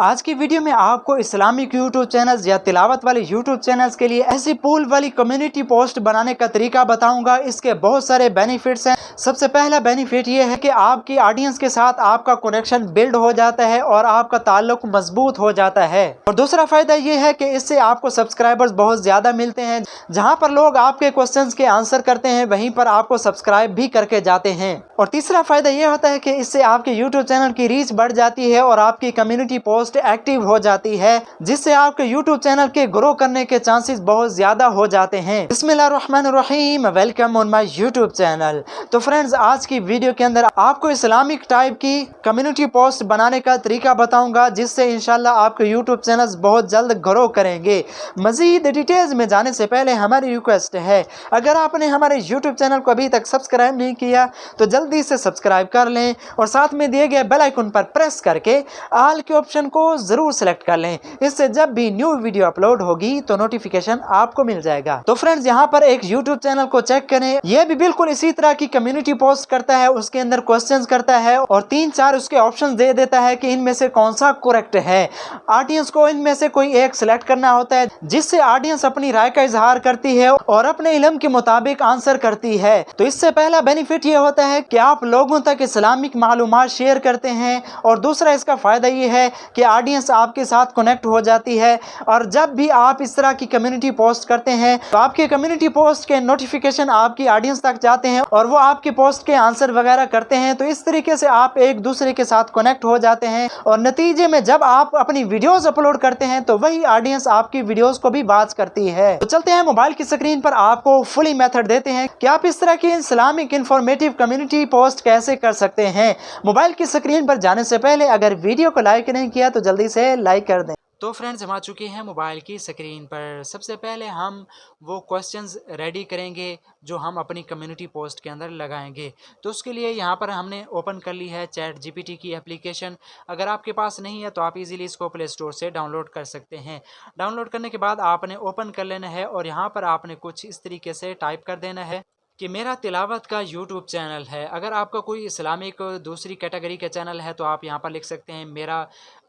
आज की वीडियो में आपको इस्लामिक यूट्यूब चैनल्स या तिलावत वाले यूट्यूब चैनल्स के लिए ऐसी पूल वाली कम्युनिटी पोस्ट बनाने का तरीका बताऊंगा। इसके बहुत सारे बेनिफिट्स हैं। सबसे पहला बेनिफिट ये है कि आपकी ऑडियंस के साथ आपका कनेक्शन बिल्ड हो जाता है और आपका ताल्लुक मजबूत हो जाता है। और दूसरा फायदा ये है कि इससे आपको सब्सक्राइबर्स बहुत ज्यादा मिलते हैं। जहां पर लोग आपके क्वेश्चंस के आंसर करते हैं वहीं पर आपको सब्सक्राइब भी करके जाते हैं। और तीसरा फायदा ये होता है कि इससे आपके यूट्यूब चैनल की रीच बढ़ जाती है और आपकी कम्युनिटी पोस्ट एक्टिव हो जाती है, जिससे आपके यूट्यूब चैनल के ग्रो करने के चांसेस बहुत ज्यादा हो जाते हैं। बिस्मिल्लाहिर्रहमानिर्रहीम, welcome on my YouTube channel. तो फ्रेंड्स, आज की वीडियो के अंदर आपको इस्लामिक टाइप की कम्युनिटी पोस्ट बनाने का तरीका बताऊंगा, जिससे इंशाल्लाह आपके यूट्यूब चैनल बहुत जल्द ग्रो करेंगे। मजीद डिटेल्स में जाने से पहले हमारी रिक्वेस्ट है, अगर आपने हमारे यूट्यूब चैनल को अभी तक सब्सक्राइब नहीं किया तो जल्दी से सब्सक्राइब कर लें और साथ में दिए गए बेल आइकन पर प्रेस करके ऑल के ऑप्शन को जरूर सेलेक्ट कर लें। इससे जब भी न्यू वीडियो अपलोड होगी तो नोटिफिकेशन आपको मिल जाएगा। तो फ्रेंड्स, यहाँ पर एक यूट्यूब चैनल को चेक करें। यह भी बिल्कुल इसी तरह की कम्युनिटी पोस्ट करता है, उसके अंदर क्वेश्चंस करता है और 3-4 उसके ऑप्शन दे देता है कि इनमें से कौन सा करेक्ट है। ऑडियंस को इनमें से कोई एक सिलेक्ट करना होता है, जिससे ऑडियंस अपनी राय का इजहार करती है और अपने इल्म के मुताबिक आंसर करती है। तो इससे पहला बेनिफिट ये होता है कि आप लोगों तक इस्लामिक मालूमात शेयर करते हैं और दूसरा इसका फायदा ये है कि ऑडियंस आपके साथ कनेक्ट हो जाती है। और जब भी आप इस तरह की कम्युनिटी पोस्ट करते हैं तो आपके कम्युनिटी पोस्ट के नोटिफिकेशन आपकी ऑडियंस तक जाते हैं और वो आपके पोस्ट के आंसर वगैरह करते हैं। तो इस तरीके से आप एक दूसरे के साथ कनेक्ट हो जाते हैं और नतीजे में जब आप अपनी वीडियोस अपलोड करते हैं तो वही ऑडियंस आपकी वीडियोस को भी वॉच करती है। तो चलते हैं मोबाइल की स्क्रीन पर, आपको फुली मेथड देते हैं कि आप इस तरह की इस्लामिक इंफॉर्मेटिव कम्युनिटी पोस्ट कैसे कर सकते हैं। मोबाइल की स्क्रीन पर जाने से पहले अगर वीडियो को लाइक नहीं किया तो जल्दी से लाइक कर दें। तो फ्रेंड्स, हम आ चुके हैं मोबाइल की स्क्रीन पर। सबसे पहले हम वो क्वेश्चंस रेडी करेंगे जो हम अपनी कम्युनिटी पोस्ट के अंदर लगाएंगे। तो उसके लिए यहाँ पर हमने ओपन कर ली है चैट जीपीटी की एप्लीकेशन। अगर आपके पास नहीं है तो आप इजीली इसको प्ले स्टोर से डाउनलोड कर सकते हैं। डाउनलोड करने के बाद आपने ओपन कर लेना है और यहाँ पर आपने कुछ इस तरीके से टाइप कर देना है कि मेरा तिलावत का यूट्यूब चैनल है। अगर आपका कोई इस्लामिक दूसरी कैटेगरी का चैनल है तो आप यहाँ पर लिख सकते हैं मेरा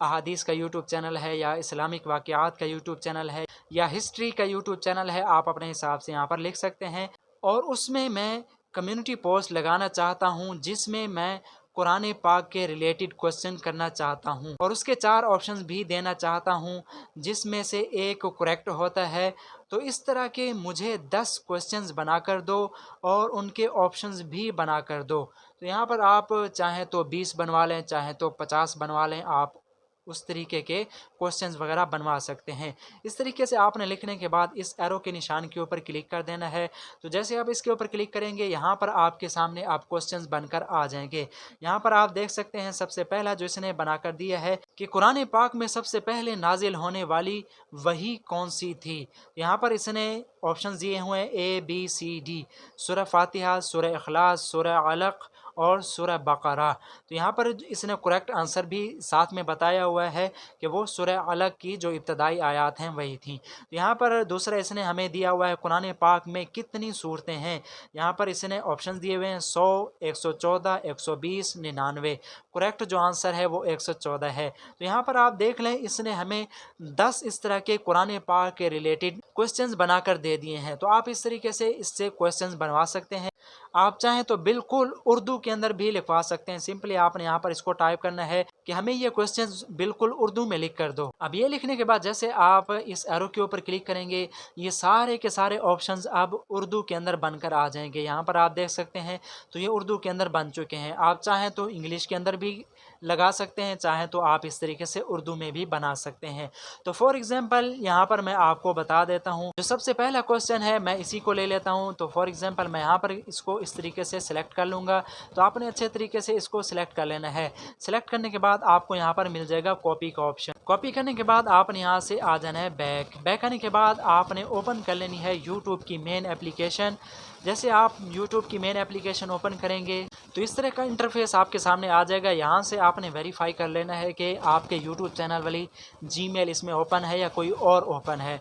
अहादीस का यूट्यूब चैनल है, या इस्लामिक वाक़यात का यूट्यूब चैनल है, या हिस्ट्री का यूट्यूब चैनल है। आप अपने हिसाब से यहाँ पर लिख सकते हैं। और उसमें मैं कम्युनिटी पोस्ट लगाना चाहता हूँ जिसमें मैं कुरान पाक के रिलेटेड क्वेश्चन करना चाहता हूँ और उसके 4 ऑप्शंस भी देना चाहता हूँ, जिसमें से एक करेक्ट होता है। तो इस तरह के मुझे 10 क्वेश्चंस बनाकर दो और उनके ऑप्शंस भी बनाकर दो। तो यहाँ पर आप चाहें तो 20 बनवा लें, चाहें तो 50 बनवा लें, आप उस तरीके के क्वेश्चंस वगैरह बनवा सकते हैं। इस तरीके से आपने लिखने के बाद इस एरो के निशान के ऊपर क्लिक कर देना है। तो जैसे आप इसके ऊपर क्लिक करेंगे, यहाँ पर आपके सामने आप क्वेश्चंस बनकर आ जाएंगे। यहाँ पर आप देख सकते हैं सबसे पहला जो इसने बनाकर दिया है कि कुरान पाक में सबसे पहले नाजिल होने वाली वही कौन सी थी। यहाँ पर इसने ऑप्शन दिए हुए हैं ABCD, सूरह फातिहा, सूरह इखलास, सूरह अलक और सूरह बकरा। तो यहाँ पर इसने करेक्ट आंसर भी साथ में बताया हुआ है कि वो सूरह अलक की जो इब्तदाई आयात हैं वही थी। तो यहाँ पर दूसरा इसने हमें दिया हुआ है कुरान पाक में कितनी सूरतें हैं। यहाँ पर इसने ऑप्शन दिए हुए हैं 100, 114, 120, 99। करेक्ट जो आंसर है वो 114 है। तो यहाँ पर आप देख लें, इसने हमें 10 इस तरह के कुरान पाक के रिलेटेड क्वेश्चंस बनाकर दे दिए हैं। तो आप इस तरीके से इससे क्वेश्चंस बनवा सकते हैं। आप चाहें तो बिल्कुल उर्दू के अंदर भी लिखवा सकते हैं। सिंपली आपने यहाँ पर इसको टाइप करना है कि हमें ये क्वेश्चंस बिल्कुल उर्दू में लिख कर दो। अब ये लिखने के बाद जैसे आप इस एरो के ऊपर क्लिक करेंगे, ये सारे के सारे ऑप्शंस अब उर्दू के अंदर बनकर आ जाएंगे। यहाँ पर आप देख सकते हैं तो ये उर्दू के अंदर बन चुके हैं। आप चाहें तो इंग्लिश के अंदर भी लगा सकते हैं, चाहें तो आप इस तरीके से उर्दू में भी बना सकते हैं। तो फॉर एग्जांपल यहाँ पर मैं आपको बता देता हूँ, जो सबसे पहला क्वेश्चन है मैं इसी को ले लेता हूँ। तो फॉर एग्जांपल मैं यहाँ पर इसको इस तरीके से सिलेक्ट कर लूँगा। तो आपने अच्छे तरीके से इसको सिलेक्ट कर लेना है। सिलेक्ट करने के बाद आपको यहाँ पर मिल जाएगा कॉपी का ऑप्शन। कॉपी करने के बाद आपने यहाँ से आ जाना है बैक आने के बाद आपने ओपन कर लेनी है यूट्यूब की मेन एप्लीकेशन। जैसे आप यूट्यूब की मेन एप्लीकेशन ओपन करेंगे तो इस तरह का इंटरफेस आपके सामने आ जाएगा। यहाँ से आपने वेरीफाई कर लेना है कि आपके यूट्यूब चैनल वाली जीमेल इसमें ओपन है या कोई और ओपन है।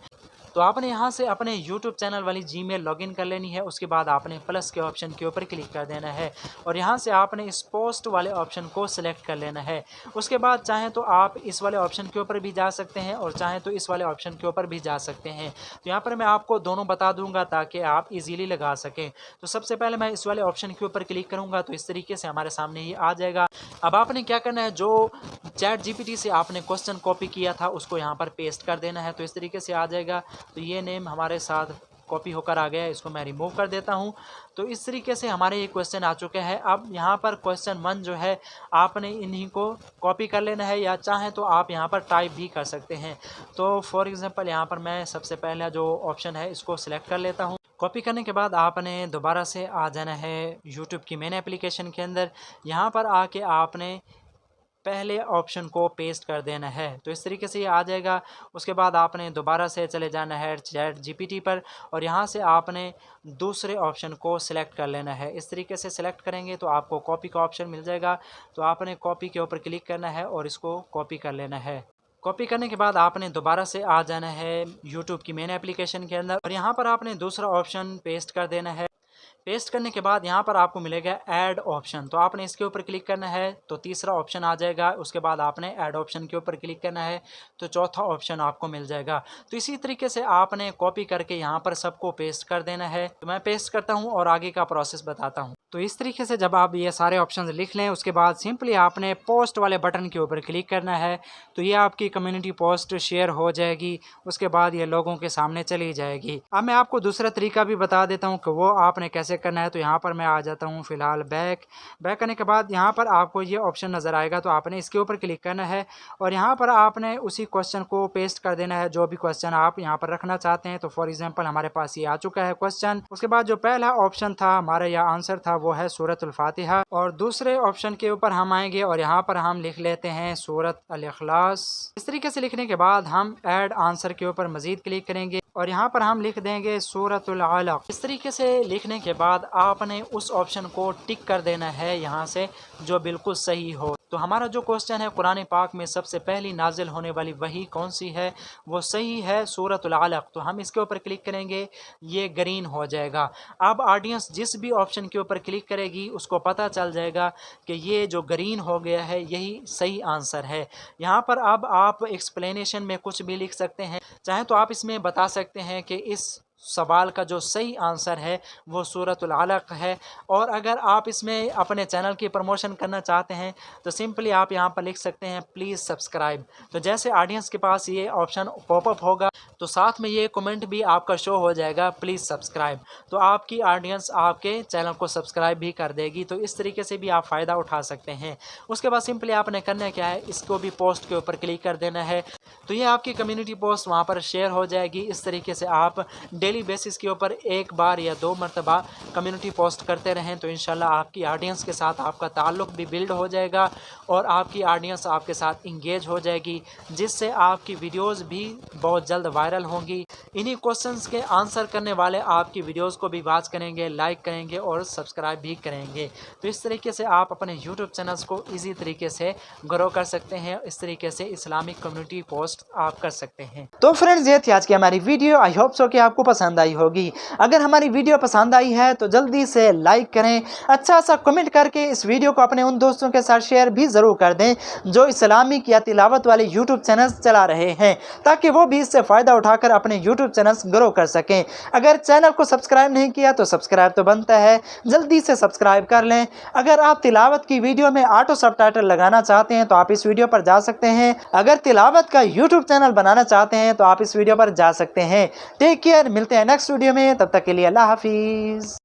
तो आपने यहाँ से अपने यूट्यूब चैनल वाली जीमेल लॉगिन कर लेनी है। उसके बाद आपने प्लस के ऑप्शन के ऊपर क्लिक कर देना है और यहाँ से आपने इस पोस्ट वाले ऑप्शन को सिलेक्ट कर लेना है। उसके बाद चाहें तो आप इस वाले ऑप्शन के ऊपर भी जा सकते हैं और चाहें तो इस वाले ऑप्शन के ऊपर भी जा सकते हैं। तो यहाँ पर मैं आपको दोनों बता दूंगा ताकि आप इजीली लगा सकें। तो सबसे पहले मैं इस वाले ऑप्शन के ऊपर क्लिक करूँगा तो इस तरीके से हमारे सामने ये आ जाएगा। अब आपने क्या करना है, जो चैट जीपीटी से आपने क्वेश्चन कॉपी किया था उसको यहाँ पर पेस्ट कर देना है। तो इस तरीके से आ जाएगा। तो ये नेम हमारे साथ कॉपी होकर आ गया है, इसको मैं रिमूव कर देता हूँ। तो इस तरीके से हमारे ये क्वेश्चन आ चुके हैं। अब यहाँ पर क्वेश्चन 1 जो है आपने इन्हीं को कॉपी कर लेना है या चाहें तो आप यहाँ पर टाइप भी कर सकते हैं। तो फॉर एग्जांपल यहाँ पर मैं सबसे पहला जो ऑप्शन है इसको सिलेक्ट कर लेता हूँ। कॉपी करने के बाद आपने दोबारा से आ जाना है यूट्यूब की मेन एप्लीकेशन के अंदर। यहाँ पर आके आपने पहले ऑप्शन को पेस्ट कर देना है। तो इस तरीके से ये आ जाएगा। उसके बाद आपने दोबारा से चले जाना है चैट जीपीटी पर और यहाँ से आपने दूसरे ऑप्शन को सिलेक्ट कर लेना है। इस तरीके से सिलेक्ट करेंगे तो आपको कॉपी का ऑप्शन मिल जाएगा। तो आपने कॉपी के ऊपर क्लिक करना है और इसको कॉपी कर लेना है। कॉपी करने के बाद आपने दोबारा से आ जाना है यूट्यूब की मेन एप्लीकेशन के अंदर और यहाँ पर आपने दूसरा ऑप्शन पेस्ट कर देना है। पेस्ट करने के बाद यहाँ पर आपको मिलेगा ऐड ऑप्शन, तो आपने इसके ऊपर क्लिक करना है तो तीसरा ऑप्शन आ जाएगा। उसके बाद आपने ऐड ऑप्शन के ऊपर क्लिक करना है तो चौथा ऑप्शन आपको मिल जाएगा। तो इसी तरीके से आपने कॉपी करके यहाँ पर सबको पेस्ट कर देना है। तो मैं पेस्ट करता हूँ और आगे का प्रोसेस बताता हूँ। तो इस तरीके से जब आप ये सारे ऑप्शन लिख लें उसके बाद सिंपली आपने पोस्ट वाले बटन के ऊपर क्लिक करना है। तो ये आपकी कम्युनिटी पोस्ट शेयर हो जाएगी। उसके बाद ये लोगों के सामने चली जाएगी। अब मैं आपको दूसरा तरीका भी बता देता हूँ कि वो आपने कैसे करना है। तो यहाँ पर मैं आ जाता हूँ फिलहाल बैक करने के बाद यहाँ पर आपको ये ऑप्शन नज़र आएगा। तो आपने इसके ऊपर क्लिक करना है और यहाँ पर आपने उसी क्वेश्चन को पेस्ट कर देना है जो भी क्वेश्चन आप यहाँ पर रखना चाहते हैं। तो फॉर एग्जांपल हमारे पास ये आ चुका है क्वेश्चन। उसके बाद जो पहला ऑप्शन था हमारा या आंसर था वो है सूरत अल फातिहा और दूसरे ऑप्शन के ऊपर हम आएंगे और यहाँ पर हम लिख लेते हैं सूरत अल इखलास। इस तरीके से लिखने के बाद हम ऐड आंसर के ऊपर मजीद क्लिक करेंगे और यहाँ पर हम लिख देंगे सूरतुल अलक। इस तरीके से लिखने के बाद आपने उस ऑप्शन को टिक कर देना है यहाँ से जो बिल्कुल सही हो। तो हमारा जो क्वेश्चन है कुरान पाक में सबसे पहली नाजिल होने वाली वही कौन सी है, वो सही है सूरतुल अलक। तो हम इसके ऊपर क्लिक करेंगे, ये ग्रीन हो जाएगा। अब ऑडियंस जिस भी ऑप्शन के ऊपर क्लिक करेगी उसको पता चल जाएगा कि ये जो ग्रीन हो गया है यही सही आंसर है। यहाँ पर अब आप एक्सप्लेनेशन में कुछ भी लिख सकते हैं। चाहे तो आप इसमें बता सकते हैं कि इस सवाल का जो सही आंसर है वो सूरतुल अलक है। और अगर आप इसमें अपने चैनल की प्रमोशन करना चाहते हैं तो सिंपली आप यहाँ पर लिख सकते हैं प्लीज़ सब्सक्राइब। तो जैसे ऑडियंस के पास ये ऑप्शन पॉपअप होगा तो साथ में ये कमेंट भी आपका शो हो जाएगा प्लीज़ सब्सक्राइब। तो आपकी ऑडियंस आपके चैनल को सब्सक्राइब भी कर देगी। तो इस तरीके से भी आप फ़ायदा उठा सकते हैं। उसके बाद सिंपली आपने करना क्या है, इसको भी पोस्ट के ऊपर क्लिक कर देना है। तो ये आपकी कम्युनिटी पोस्ट वहाँ पर शेयर हो जाएगी। इस तरीके से आप डेली बेसिस के ऊपर एक बार या 2 मरतबा कम्युनिटी पोस्ट करते रहें तो इंशाल्लाह आपकी ऑडियंस के साथ आपका ताल्लुक़ भी बिल्ड हो जाएगा और आपकी ऑडियंस आपके साथ इंगेज हो जाएगी, जिससे आपकी वीडियोस भी बहुत जल्द वायरल होंगी। इन्हीं क्वेश्चंस के आंसर करने वाले आपकी वीडियोस को भी वॉच करेंगे, लाइक करेंगे और सब्सक्राइब भी करेंगे। तो इस तरीके से आप अपने यूट्यूब चैनल्स को ईजी तरीके से ग्रो कर सकते हैं। इस तरीके से इस्लामिक कम्युनिटी पोस्ट आप कर सकते हैं। तो फ्रेंड्स ये थी आज की हमारी वीडियो। आई होप सो कि आपको पसंद आई होगी। अगर हमारी वीडियो पसंद आई है तो जल्दी से लाइक करें, अच्छा सा कमेंट करके इस वीडियो को अपने उन दोस्तों के साथ शेयर भी ज़रूर कर दें जो इस्लामिक या तिलावत वाले यूट्यूब चैनल्स चला रहे हैं, ताकि वो भी इससे फ़ायदा उठाकर अपने यूट्यूब चैनल्स ग्रो कर सकें। अगर चैनल को सब्सक्राइब नहीं किया तो सब्सक्राइब तो बनता है, जल्दी से सब्सक्राइब कर लें। अगर आप तिलावत की वीडियो में ऑटो सबटाइटल लगाना चाहते हैं तो आप इस वीडियो पर जा सकते हैं। अगर तिलावत का यूट्यूब चैनल बनाना चाहते हैं तो आप इस वीडियो पर जा सकते हैं। टेक केयर, मिलते हैं नेक्स्ट वीडियो में, तब तक के लिए अल्लाह हाफिज़।